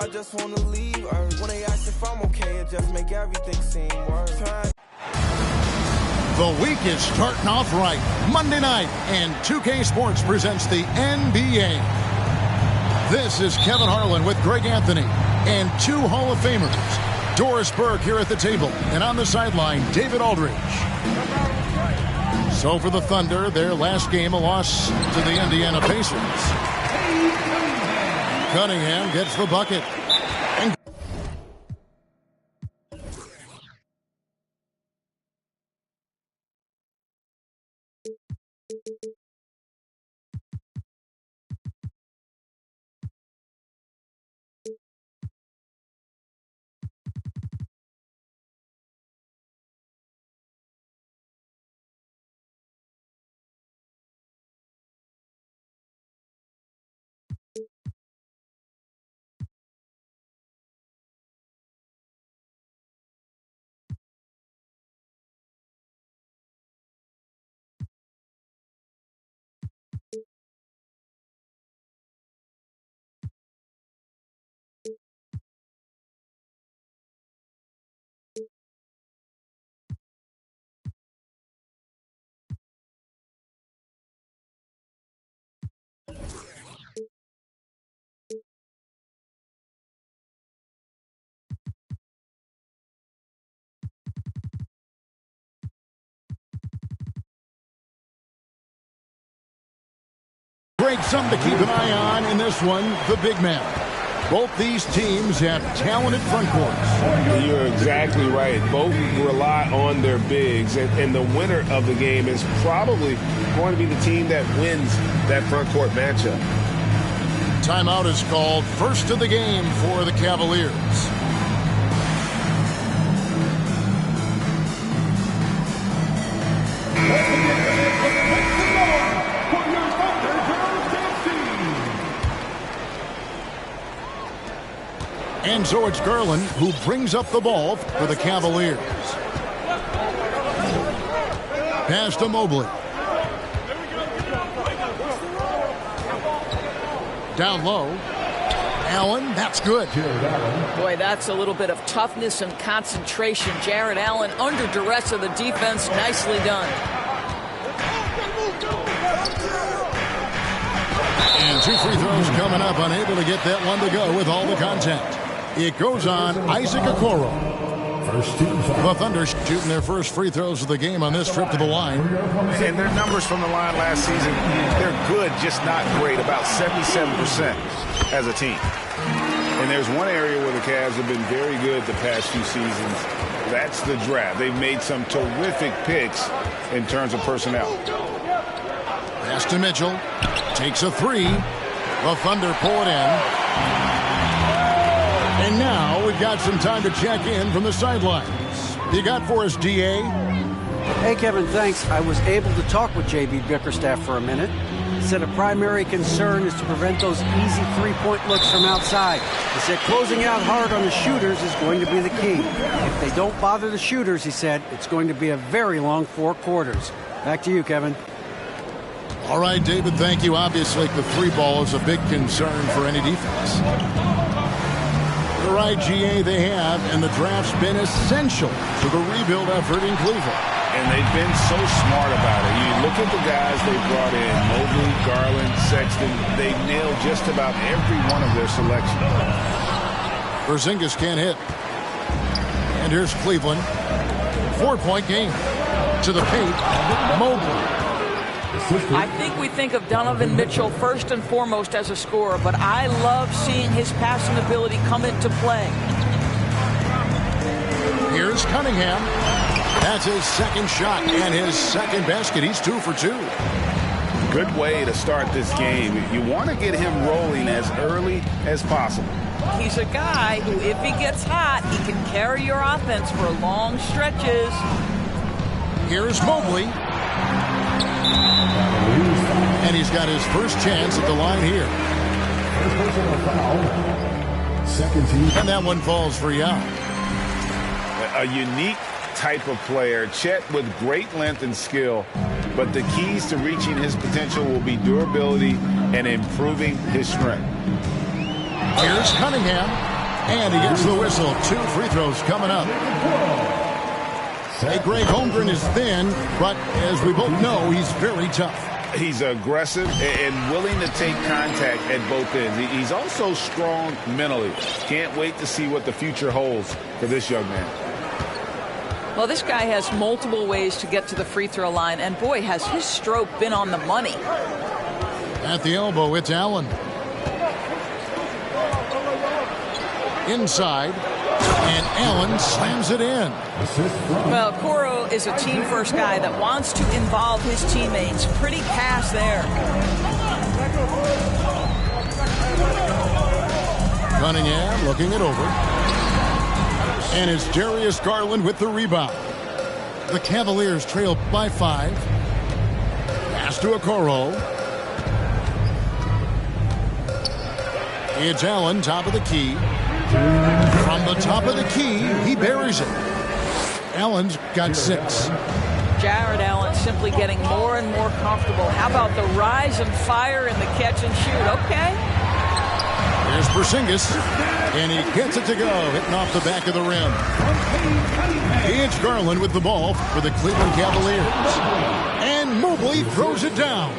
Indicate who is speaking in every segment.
Speaker 1: I just wanna leave Earth. When they ask if I'm okay, it just make everything seem worse.
Speaker 2: The week is starting off right. Monday night, and 2K Sports presents the NBA. This is Kevin Harlan with Greg Anthony and two Hall of Famers. Doris Burke here at the table, and on the sideline, David Aldridge. So for the Thunder, their last game, a loss to the Indiana Pacers. Cunningham gets the bucket. And Greg, something to keep an eye on in this one, the big man. Both these teams have talented front courts.
Speaker 3: You're exactly right. Both rely on their bigs, and the winner of the game is probably going to be the team that wins that front court matchup.
Speaker 2: Timeout is called. First of the game for the Cavaliers. And so it's Garland who brings up the ball for the Cavaliers. Pass to Mobley. Down low. Allen, that's good.
Speaker 4: Boy, that's a little bit of toughness and concentration. Jarrett Allen under duress of the defense. Nicely done.
Speaker 2: And two free throws coming up. Unable to get that one to go with all the contact. It goes on Isaac Okoro. The Thunder shooting their first free throws of the game on this trip to the line.
Speaker 5: And their numbers from the line last season, they're good, just not great, about 77% as a team. And there's one area where the Cavs have been very good the past few seasons. That's the draft. They've made some terrific picks in terms of personnel.
Speaker 2: Pass to Mitchell. Takes a three. The Thunder pull it in. And now we've got some time to check in from the sidelines. You got for us, DA?
Speaker 6: Hey, Kevin, thanks. I was able to talk with J.B. Bickerstaff for a minute. He said a primary concern is to prevent those easy three-point looks from outside. He said closing out hard on the shooters is going to be the key. If they don't bother the shooters, he said, it's going to be a very long 4 quarters. Back to you, Kevin.
Speaker 2: All right, David, thank you. Obviously, the three ball is a big concern for any defense. The right, GA, they have, and the draft's been essential to the rebuild effort in Cleveland.
Speaker 3: And they've been so smart about it. You look at the guys they brought in, Mobley, Garland, Sexton. They nailed just about every one of their selections.
Speaker 2: Porzingis can't hit. And here's Cleveland. 4-point game. To the paint, Mobley.
Speaker 4: I think we think of Donovan Mitchell first and foremost as a scorer, but I love seeing his passing ability come into play.
Speaker 2: Here's Cunningham. That's his second shot and his second basket. He's 2 for 2.
Speaker 5: Good way to start this game. You want to get him rolling as early as possible.
Speaker 4: He's a guy who, if he gets hot, he can carry your offense for long stretches.
Speaker 2: Here's Mobley. And he's got his first chance at the line here. Second team. And that one falls for Yao.
Speaker 5: A unique type of player. Chet with great length and skill. But the keys to reaching his potential will be durability and improving his strength.
Speaker 2: Here's Cunningham. And he gets the whistle. 2 free throws coming up. Hey, Greg, Holmgren is thin, but as we both know, he's very tough.
Speaker 5: He's aggressive and willing to take contact at both ends. He's also strong mentally. Can't wait to see what the future holds for this young man.
Speaker 4: Well, this guy has multiple ways to get to the free throw line, and boy, has his stroke been on the money.
Speaker 2: At the elbow, it's Allen. Inside, and Allen slams it in.
Speaker 4: Well, Coro is a team-first guy that wants to involve his teammates. Pretty pass there.
Speaker 2: Cunningham looking it over. And it's Darius Garland with the rebound. The Cavaliers trail by 5. Pass to Okoro. It's Allen, top of the key. From the top of the key, he buries it. Allen's got 6.
Speaker 4: Jared Allen simply getting more and more comfortable. How about the rise and fire in the catch and shoot? Okay.
Speaker 2: Here's Porzingis, and he gets it to go, hitting off the back of the rim. It's Garland with the ball for the Cleveland Cavaliers. And Mobley throws it down.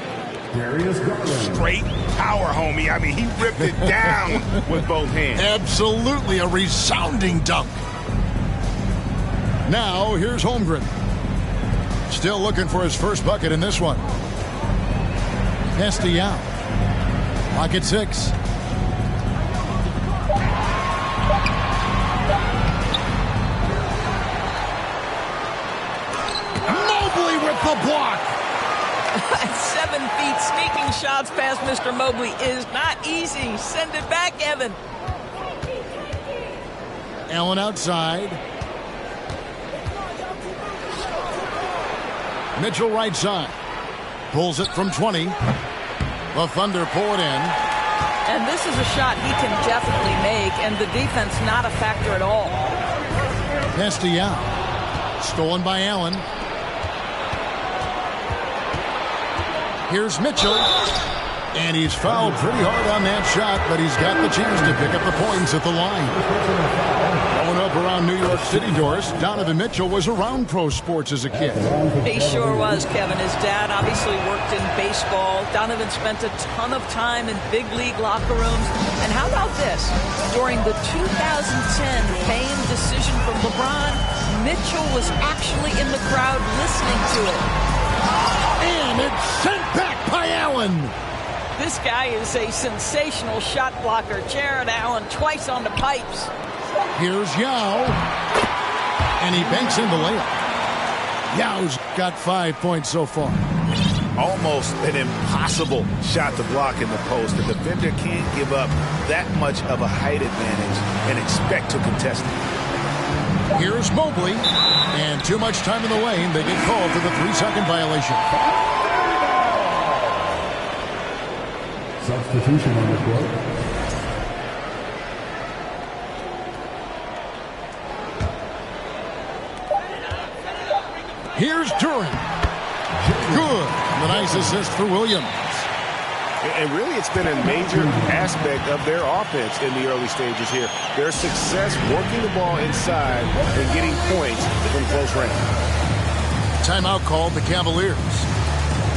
Speaker 5: Straight power, homie. I mean, he ripped it down with both hands.
Speaker 2: Absolutely a resounding dunk. Now, here's Holmgren. Still looking for his first bucket in this one. Castellano. Clock at 6. Mobley with the block.
Speaker 4: At 7 feet, sneaking shots past Mr. Mobley is not easy. Send it back, Evan.
Speaker 2: Allen outside. Mitchell right side. Pulls it from 20. The Thunder pull it in.
Speaker 4: And this is a shot he can definitely make, and the defense not a factor at all.
Speaker 2: Castellano. Stolen by Allen. Here's Mitchell. And he's fouled pretty hard on that shot, but he's got the chance to pick up the points at the line. Growing up around New York City, Doris, Donovan Mitchell was around pro sports as a kid.
Speaker 4: He sure was, Kevin. His dad obviously worked in baseball. Donovan spent a ton of time in big league locker rooms. And how about this? During the 2010 famed decision from LeBron, Mitchell was actually in the crowd listening to it.
Speaker 2: And it's sent back by Allen.
Speaker 4: This guy is a sensational shot blocker. Jared Allen twice on the pipes.
Speaker 2: Here's Yao. And he banks in the layup. Yao's got 5 points so far.
Speaker 5: Almost an impossible shot to block in the post. The defender can't give up that much of a height advantage and expect to contest it.
Speaker 2: Here's Mobley. And too much time in the lane. They get called for the 3-second violation.
Speaker 7: Substitution on the court.
Speaker 2: Here's Duran. Good. The nice assist for Williams.
Speaker 5: And really, it's been a major aspect of their offense in the early stages here. Their success working the ball inside and getting points from close range.
Speaker 2: Timeout called the Cavaliers.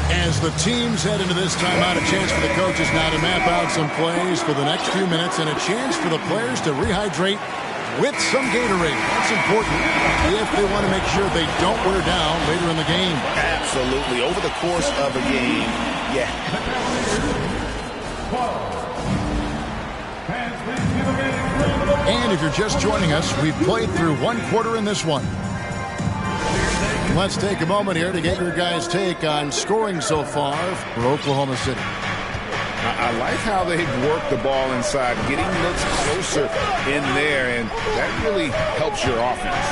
Speaker 2: As the teams head into this timeout, a chance for the coaches now to map out some plays for the next few minutes and a chance for the players to rehydrate with some Gatorade. That's important if they want to make sure they don't wear down later in the game.
Speaker 5: Absolutely. Over the course of a game, yeah.
Speaker 2: And if you're just joining us, we've played through 1 quarter in this one. Let's take a moment here to get your guys' take on scoring so far for Oklahoma City.
Speaker 5: I like how they've worked the ball inside, getting looks closer in there, and that really helps your offense.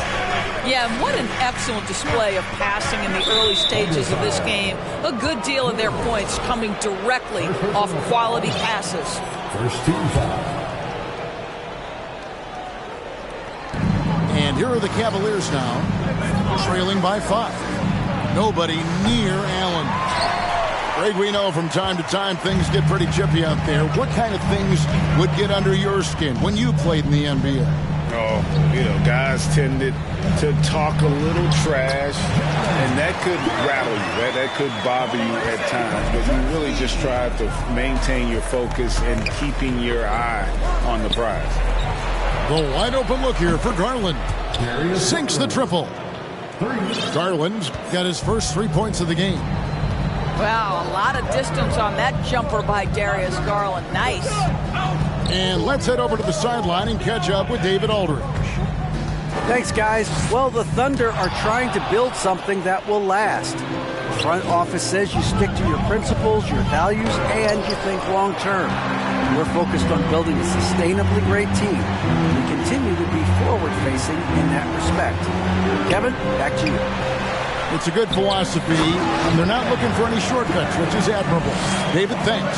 Speaker 4: Yeah, and what an excellent display of passing in the early stages of this game. A good deal of their points coming directly off quality passes.
Speaker 7: First team foul.
Speaker 2: And here are the Cavaliers now, trailing by 5. Nobody near Allen. Greg, we know from time to time things get pretty chippy out there. What kind of things would get under your skin when you played in the NBA?
Speaker 5: Oh, guys tended to talk a little trash, and that could rattle you. That could bother you at times. But you really just try to maintain your focus and keeping your eye on the prize.
Speaker 2: The wide open look here for Garland. Sinks the triple. Garland's got his first 3 points of the game.
Speaker 4: Wow, a lot of distance on that jumper by Darius Garland. Nice.
Speaker 2: And let's head over to the sideline and catch up with David Aldridge.
Speaker 6: Thanks, guys. Well, the Thunder are trying to build something that will last. The front office says you stick to your principles, your values, and you think long term. We're focused on building a sustainably great team. We continue to be forward-facing in that respect. Kevin, back to you.
Speaker 2: It's a good philosophy, and they're not looking for any shortcuts, which is admirable. David, thanks.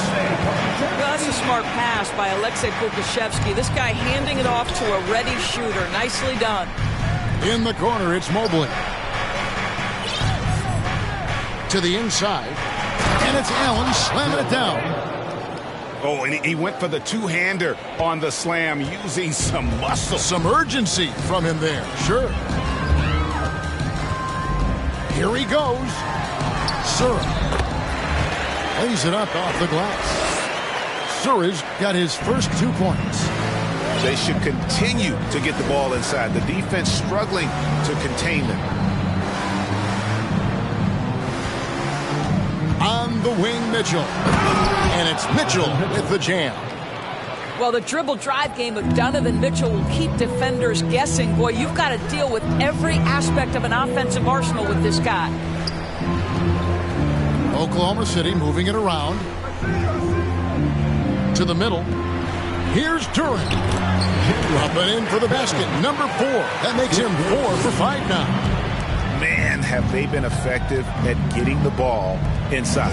Speaker 4: Well, that's a smart pass by Alexei Pokusevski. This guy handing it off to a ready shooter. Nicely done.
Speaker 2: In the corner, it's Mobley. To the inside, and it's Allen slamming it down.
Speaker 5: Oh, and he went for the two-hander on the slam using some muscle.
Speaker 2: Some urgency from him there, sure. Here he goes. Sura lays it up off the glass. Sura's got his first 2 points.
Speaker 5: They should continue to get the ball inside. The defense struggling to contain them.
Speaker 2: On the wing, Mitchell. And it's Mitchell with the jam.
Speaker 4: Well, the dribble drive game of Donovan Mitchell will keep defenders guessing. Boy, you've got to deal with every aspect of an offensive arsenal with this guy.
Speaker 2: Oklahoma City moving it around. To the middle. Here's Durant. Dropping in for the basket. Number 4. That makes him 4 for 5 now.
Speaker 5: Man, have they been effective at getting the ball inside.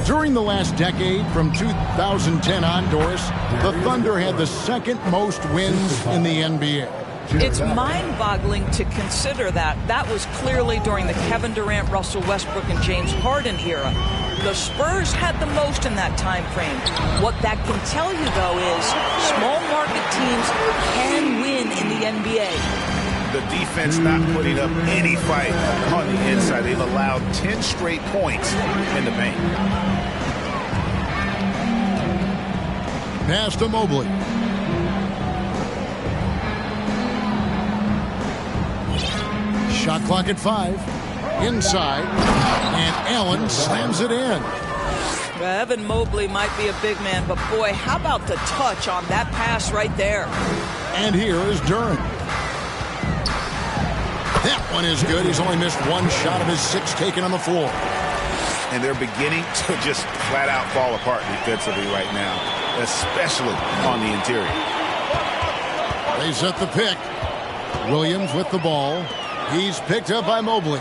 Speaker 2: During the last decade, from 2010 on, Doris, the Thunder had the second most wins in the NBA.
Speaker 4: It's mind-boggling to consider that. That was clearly during the Kevin Durant, Russell Westbrook, and James Harden era. The Spurs had the most in that time frame. What that can tell you, though, is small market teams can win in the NBA.
Speaker 5: The defense not putting up any fight on the inside. They've allowed 10 straight points in the paint.
Speaker 2: Pass to Mobley. Shot clock at 5. Inside. And Allen slams it in.
Speaker 4: Well, Evan Mobley might be a big man, but boy, how about the touch on that pass right there?
Speaker 2: And here is Durant. That one is good. He's only missed one shot of his 6 taken on the floor.
Speaker 5: And they're beginning to just flat out fall apart defensively right now, especially on the interior.
Speaker 2: They set the pick. Williams with the ball. He's picked up by Mobley.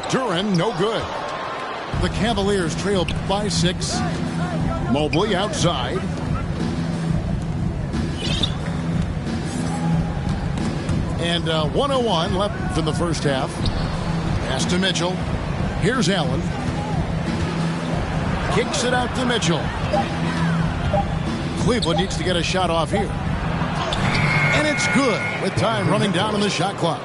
Speaker 2: Duran, no good. The Cavaliers trail by 6. Mobley outside. And 1:01 left in the first half. Pass to Mitchell. Here's Allen. Kicks it out to Mitchell. Cleveland needs to get a shot off here. And it's good with time running down on the shot clock.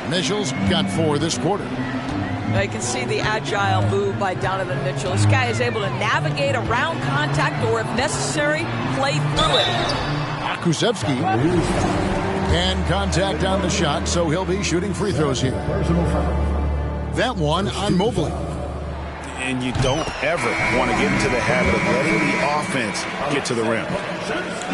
Speaker 2: Mitchell's got 4 this quarter.
Speaker 4: Now you can see the agile move by Donovan Mitchell. This guy is able to navigate around contact or, if necessary, play through it.
Speaker 2: Pokusevski. And contact on the shot, so he'll be shooting free throws here. That one on Mobley.
Speaker 5: And you don't ever want to get into the habit of letting the offense get to the rim.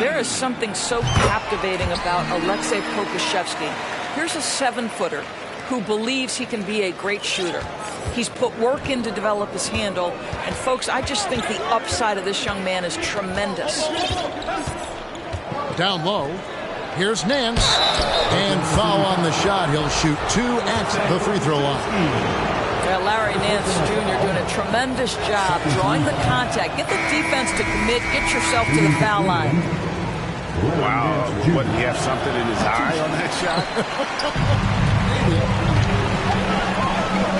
Speaker 4: There is something so captivating about Alexei Pokusevski. Here's a 7-footer who believes he can be a great shooter. He's put work in to develop his handle. And, folks, I just think the upside of this young man is tremendous.
Speaker 2: Down low. Here's Nance. And foul on the shot. He'll shoot 2 at the free throw line.
Speaker 4: Yeah, Larry Nance Jr. doing a tremendous job drawing the contact. Get the defense to commit. Get yourself to the foul line.
Speaker 5: Wow. What, he have something in his eye on that shot?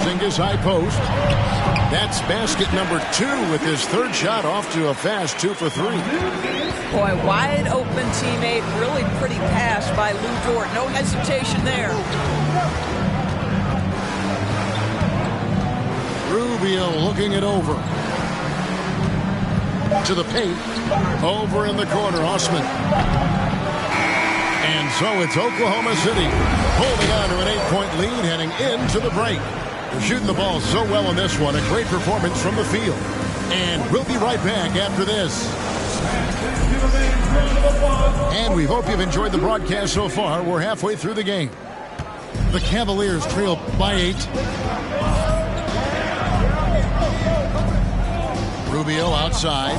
Speaker 2: Porzingis high post. That's basket number 2 with his third shot off to a fast 2 for 3.
Speaker 4: Boy, wide open teammate. Really pretty pass by Lou Dort. No hesitation there.
Speaker 2: Rubio looking it over. To the paint. Over in the corner, Osman. And so it's Oklahoma City holding on to an 8-point lead heading into the break. They're shooting the ball so well in this one. A great performance from the field. And we'll be right back after this. And we hope you've enjoyed the broadcast so far. We're halfway through the game. The Cavaliers trail by 8. Rubio outside.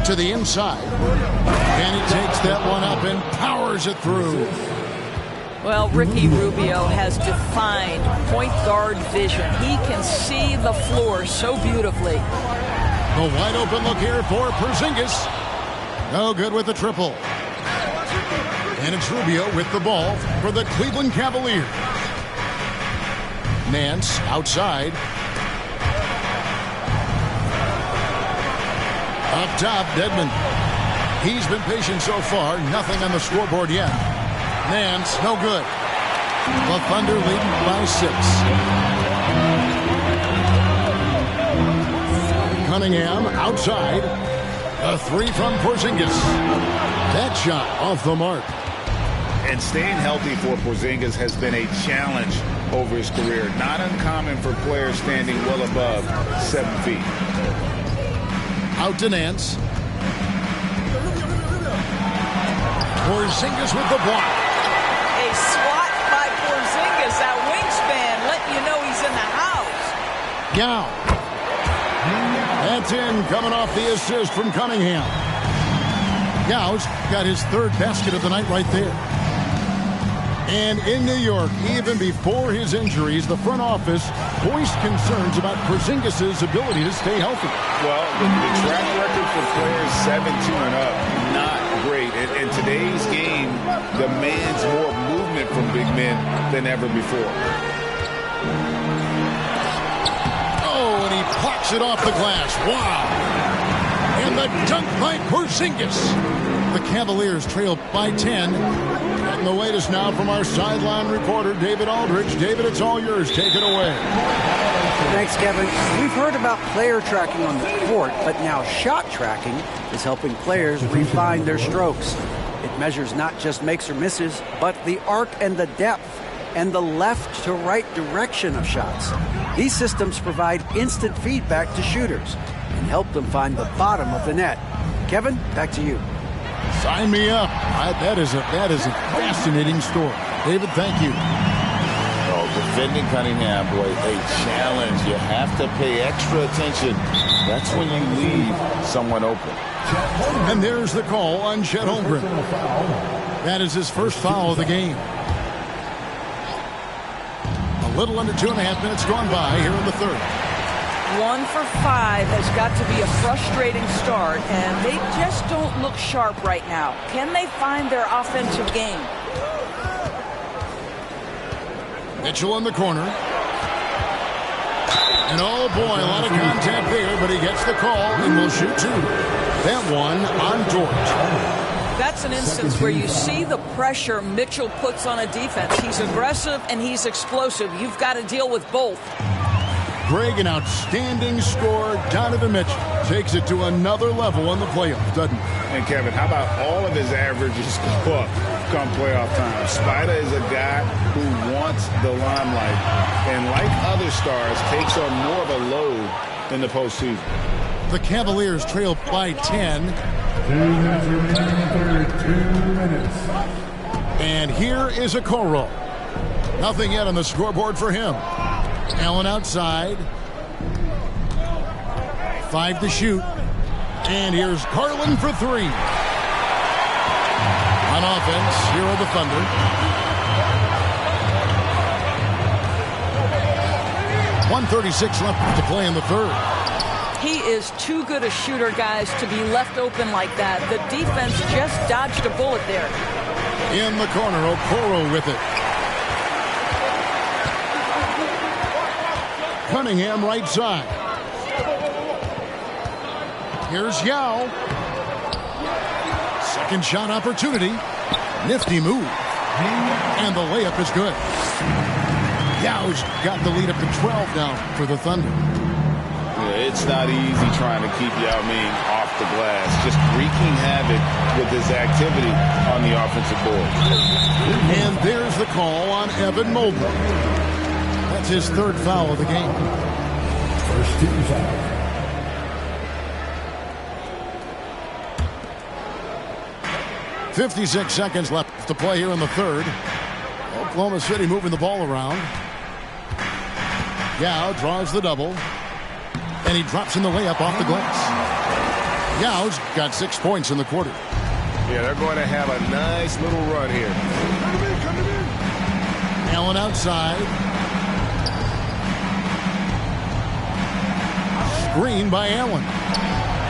Speaker 2: To the inside. And he takes that one up and powers it through.
Speaker 4: Well, Ricky Rubio has defined point guard vision. He can see the floor so beautifully.
Speaker 2: The wide open look here for Porzingis. No good with the triple. And it's Rubio with the ball for the Cleveland Cavaliers. Nance outside. Up top, Dedmon. He's been patient so far. Nothing on the scoreboard yet. Nance, no good. The Thunder leading by 6. Cunningham outside. A 3 from Porzingis. That shot off the mark.
Speaker 5: And staying healthy for Porzingis has been a challenge over his career. Not uncommon for players standing well above 7 feet.
Speaker 2: Out to Nance. Porzingis with the block.
Speaker 4: A swat by Porzingis. That wingspan letting you know he's in the house.
Speaker 2: Gow. That's in, coming off the assist from Cunningham. Gow's got his 3rd basket of the night right there. And in New York, even before his injuries, the front office voiced concerns about Porzingis' ability to stay healthy.
Speaker 5: Well, the track record for players 7-2 and up, not great. And today's game demands more movement from big men than ever before.
Speaker 2: Oh, and he pops it off the glass. Wow. And the dunk by Porzingis. The Cavaliers trail by 10. And the latest now from our sideline reporter, David Aldridge. David, it's all yours. Take it away.
Speaker 6: Thanks, Kevin. We've heard about player tracking on the court, but now shot tracking is helping players refine their strokes. It measures not just makes or misses, but the arc and the depth and the left to right direction of shots. These systems provide instant feedback to shooters and help them find the bottom of the net. Kevin, back to you.
Speaker 2: Sign me up. That is a fascinating story. David, thank you.
Speaker 8: Oh, defending Cunningham, boy, a challenge. You have to pay extra attention. That's when you leave someone open.
Speaker 2: And there's the call on Chet Holmgren. That is his first foul of the game. A little under 2.5 minutes gone by here in the 3rd.
Speaker 4: 1 for 5 has got to be a frustrating start, and they just don't look sharp right now. Can they find their offensive game?
Speaker 2: Mitchell in the corner. And oh boy, a lot of contact there, but he gets the call and will shoot 2. That one on Dort.
Speaker 4: That's an instance where you see the pressure Mitchell puts on a defense. He's aggressive and he's explosive. You've got to deal with both.
Speaker 2: Greg, an outstanding scorer. Donovan Mitchell takes it to another level in the playoffs, doesn't he?
Speaker 5: And Kevin, how about all of his averages go up come playoff time? Spider is a guy who wants the limelight, and like other stars, takes on more of a load in the postseason.
Speaker 2: The Cavaliers trail by 10.
Speaker 7: 2 minutes remaining in the 3rd. 2 minutes.
Speaker 2: And here is a Okoro. Nothing yet on the scoreboard for him. Allen outside. 5 to shoot. And here's Garland for 3. On offense, here are the Thunder. .136 left to play in the 3rd.
Speaker 4: He is too good a shooter, guys, to be left open like that. The defense just dodged a bullet there.
Speaker 2: In the corner, Okoro with it. Cunningham right side. Here's Yao. Second shot opportunity. Nifty move. And the layup is good. Yao's got the lead up to 12 now for the Thunder.
Speaker 5: Yeah, it's not easy trying to keep Yao Ming off the glass. Just wreaking havoc with his activity on the offensive board.
Speaker 2: And there's the call on Evan Mobley. That's his third foul of the game.
Speaker 7: First team foul.
Speaker 2: .56 seconds left to play here in the third. Oklahoma City moving the ball around. Yao draws the double. And he drops in the layup off the glass. Yao's got 6 points in the quarter.
Speaker 3: Yeah, they're going to have a nice little run here.
Speaker 2: Allen outside. Screen by Allen.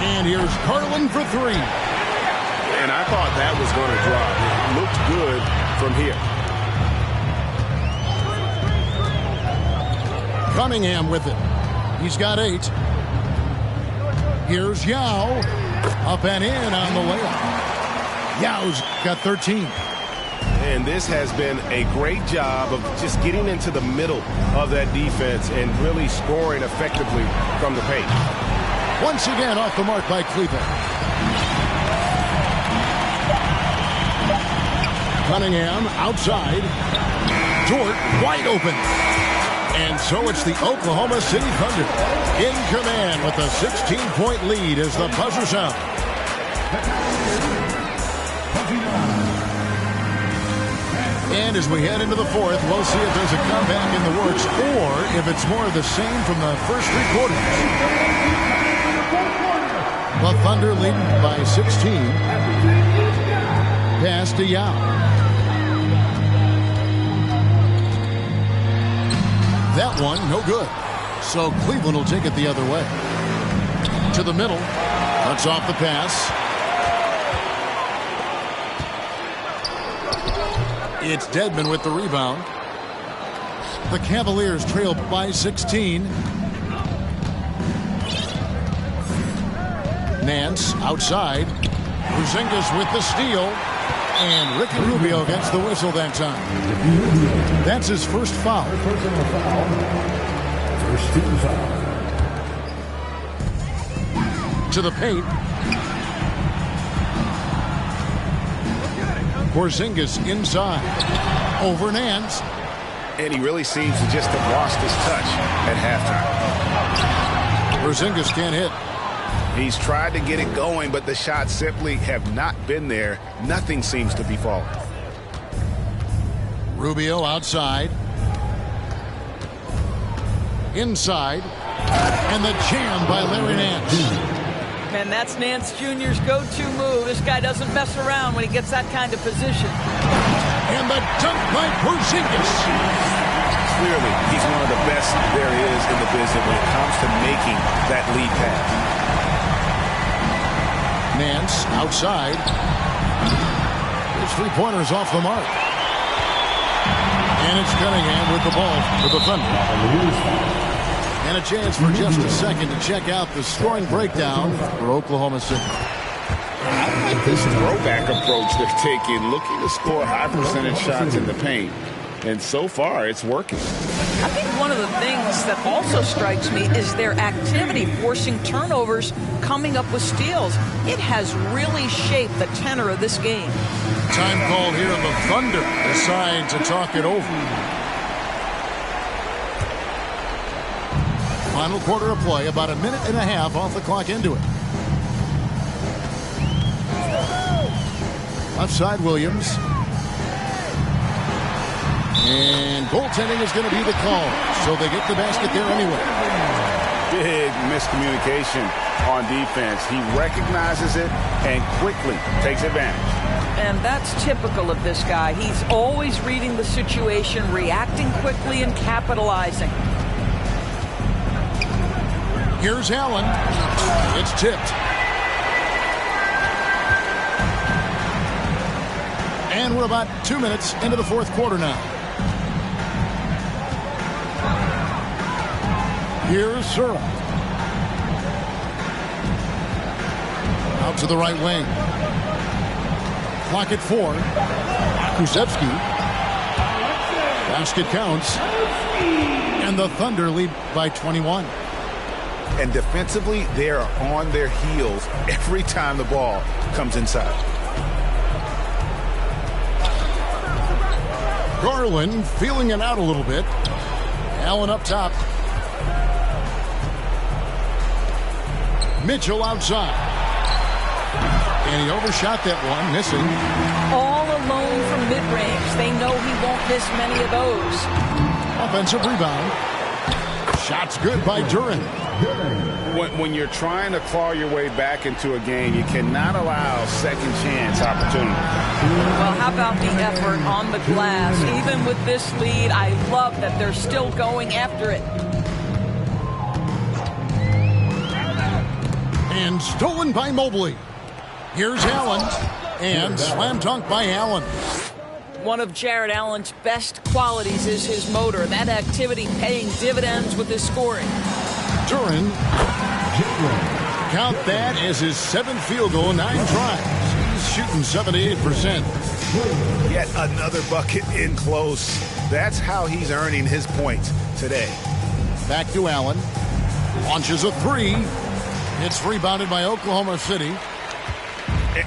Speaker 2: And here's Carlin for three.
Speaker 3: And I thought that was going to drop. It looked good from here.
Speaker 2: Cunningham with it. He's got 8. Here's Yao. Up and in on the layup. Yao's got 13.
Speaker 3: And this has been a great job of just getting into the middle of that defense and really scoring effectively from the paint.
Speaker 2: Once again off the mark by Cleveland. Cunningham outside. Dort wide open. And so it's the Oklahoma City Thunder in command with a 16-point lead as the buzzer sounds. And as we head into the fourth, we'll see if there's a comeback in the works or if it's more of the same from the first 3 quarters. The Thunder leading by 16. Pass to Yao. That one, no good. So Cleveland will take it the other way. To the middle. Cuts off the pass. It's Dedmon with the rebound. The Cavaliers trail by 16. Nance outside. Porzingis with the steal. And Ricky Rubio gets the whistle that time. That's his first foul.
Speaker 7: Personal foul. First team foul.
Speaker 2: To the paint. Porzingis inside. Over Nance.
Speaker 5: And he really seems to just have lost his touch at halftime.
Speaker 2: Porzingis can't hit.
Speaker 5: He's tried to get it going, but the shots simply have not been there. Nothing seems to be falling.
Speaker 2: Rubio outside. Inside. And the jam by Larry Nance.
Speaker 4: And that's Nance Jr.'s go-to move. This guy doesn't mess around when he gets that kind of position.
Speaker 2: And the dunk by Porzingis.
Speaker 5: Clearly, he's one of the best there is in the business when it comes to making that lead pass.
Speaker 2: Nance outside. His three-pointers off the mark. And it's Cunningham with the ball for the Thunder. And a chance for just a second to check out the scoring breakdown for Oklahoma City.
Speaker 5: I like this throwback approach they're taking, looking to score high percentage shots in the paint. And so far, it's working.
Speaker 4: I think one of the things that also strikes me is their activity, forcing turnovers, coming up with steals. It has really shaped the tenor of this game.
Speaker 2: Time call here, and the Thunder decide to talk it over. Final quarter of play, about a minute and a half off the clock into it. Left side, Williams. And goaltending is going to be the call, so they get the basket there anyway.
Speaker 5: Big miscommunication on defense. He recognizes it and quickly takes advantage.
Speaker 4: And that's typical of this guy. He's always reading the situation, reacting quickly, and capitalizing.
Speaker 2: Here's Allen. It's tipped. And we're about 2 minutes into the fourth quarter now. Here's Sura. Out to the right wing. Clock at 4. Kuszewski. Basket counts. And the Thunder lead by 21.
Speaker 5: And defensively, they are on their heels every time the ball comes inside.
Speaker 2: Garland feeling it out a little bit. Allen up top. Mitchell outside. And he overshot that one, missing.
Speaker 4: All alone from mid-range. They know he won't miss many of those.
Speaker 2: Offensive rebound. Shot's good by Duren.
Speaker 3: When you're trying to claw your way back into a game, you cannot allow second chance opportunity.
Speaker 4: Well, how about the effort on the glass? Even with this lead, I love that they're still going after it.
Speaker 2: And stolen by Mobley. Here's Allen. And slam dunk by Allen.
Speaker 4: One of Jared Allen's best qualities is his motor. That activity paying dividends with his scoring.
Speaker 2: Duren. Count that as his 7th field goal, 9 tries. He's shooting 78%.
Speaker 5: Yet another bucket in close. That's how he's earning his points today.
Speaker 2: Back to Allen. Launches a 3. It's rebounded by Oklahoma City.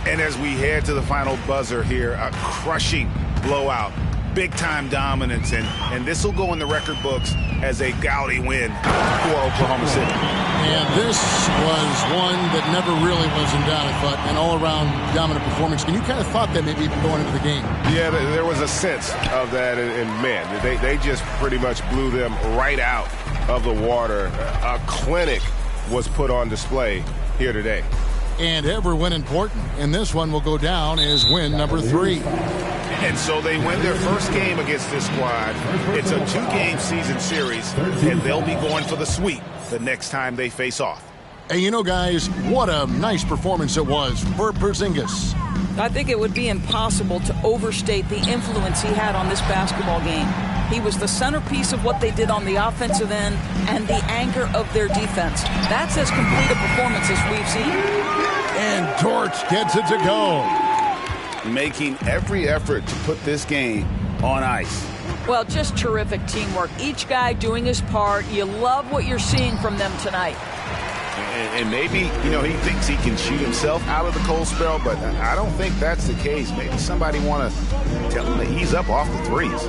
Speaker 5: And as we head to the final buzzer here, a crushing blowout. Big-time dominance. And this will go in the record books as a gaudy win for Oklahoma City.
Speaker 2: And this was one that never really was in doubt, I thought. An all-around dominant performance. And you kind of thought that maybe going into the game.
Speaker 3: Yeah, there was a sense of that. And man, they just pretty much blew them right out of the water. A clinic was put on display here today.
Speaker 2: And every win important. And this one will go down as win number 3.
Speaker 5: And so they win their first game against this squad. It's a 2-game season series, and they'll be going for the sweep the next time they face off.
Speaker 2: And you know, guys, what a nice performance it was for Porzingis.
Speaker 4: I think it would be impossible to overstate the influence he had on this basketball game. He was the centerpiece of what they did on the offensive end and the anchor of their defense. That's as complete a performance as we've seen.
Speaker 2: And Torch gets it to go.
Speaker 5: Making every effort to put this game on ice.
Speaker 4: Well, just terrific teamwork. Each guy doing his part. You love what you're seeing from them tonight.
Speaker 5: And maybe, he thinks he can shoot himself out of the cold spell, but I don't think that's the case. Maybe somebody want to tell him to ease up off the threes.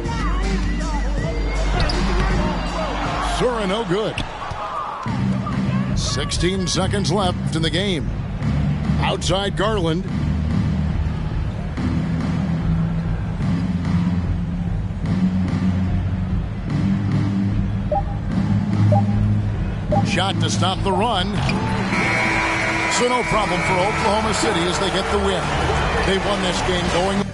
Speaker 2: Sura no good. 16 seconds left in the game. Outside Garland. Shot to stop the run. So no problem for Oklahoma City as they get the win. They won this game going